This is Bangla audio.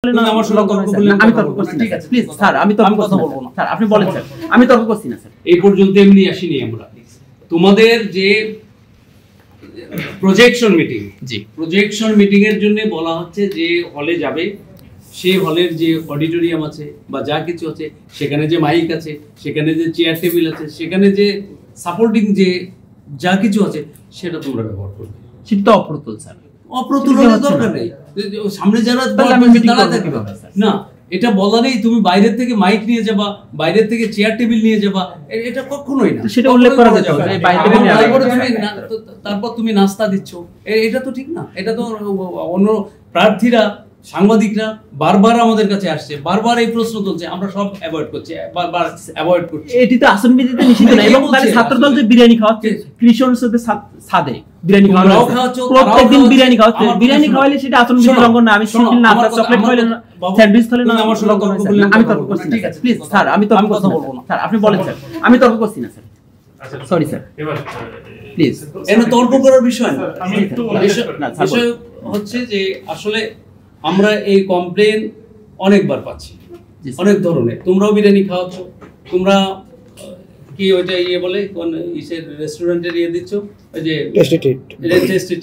আমি তর্ক করছি না প্লিজ স্যার, আমি তর্ক কথা বলবো না স্যার, আপনি বলেন স্যার, আমি তর্ক করছি না স্যার। এই পর্যন্ত এমনি আসিনি আমরা। তোমাদের যে প্রজেকশন মিটিং, প্রজেকশন মিটিং এর জন্য বলা হচ্ছে যে হলে যাবে, সেই হলের যে অডিটোরিয়াম আছে বা যা কিছু আছে, সেখানে যে মাইক আছে, সেখানে যে চেয়ার টেবিল আছে, সেখানে যে সাপোর্টিং যে যা কিছু আছে, সেটা তোমরা ব্যবহার করবে। সেটা তো অপ্রতুল স্যার, অপ্রতুল হলে দরকার নেই। সামনে যারা না, এটা বলা নেই তুমি বাইরের থেকে মাইক নিয়ে যাবা, বাইরের থেকে চেয়ার টেবিল নিয়ে যাবা, এটা কখনোই না। সেটা উল্লেখ করা যাবে, তারপর তুমি নাস্তা দিচ্ছ, এটা তো ঠিক না। এটা তো অন্য প্রার্থীরা, সাংবাদিকরা বারবার আমাদের কাছে আসছে, বারবার এই প্রশ্ন তুলছে, আমরা সব অ্যাভয়েড করছি, বারবার অ্যাভয়েড করছি। এটি তো আসন বিধিতে নিষিদ্ধ না। এবং তাহলে ছাত্রদল যে বিরিয়ানি খাওয়াচ্ছে কৃষকের সাথে ছাদে বিরিয়ানি খাওয়াচ্ছে, প্রত্যেকদিন বিরিয়ানি খাওয়াচ্ছে, বিরিয়ানি খাওয়াইলে সেটা আসন বিধি লঙ্ঘন না। আমি শিখিল না, চকলেট খাওয়াইলে না, স্যান্ডউইচ খাওয়াইলে না, আমার সঙ্গে তর্ক করলে আমি তর্ক করছি না প্লিজ স্যার, আমি তর্ক কথা বলবো না স্যার, আপনি বলেন স্যার, আমি তর্ক করছি না স্যার, সরি স্যার, প্লিজ। এটা তর্ক করার বিষয় না। বিষয় হচ্ছে যে আসলে আমরা এই কমপ্লেন অনেকবার পাচ্ছি, অনেক ধরনের। তোমরাও বিরিয়ানি খাওয়াচ্ছ, তোমরা কি ওইটা বলে কোন ইসের রেস্টুরেন্টের দিচ্ছ, ওই যে টেস্টি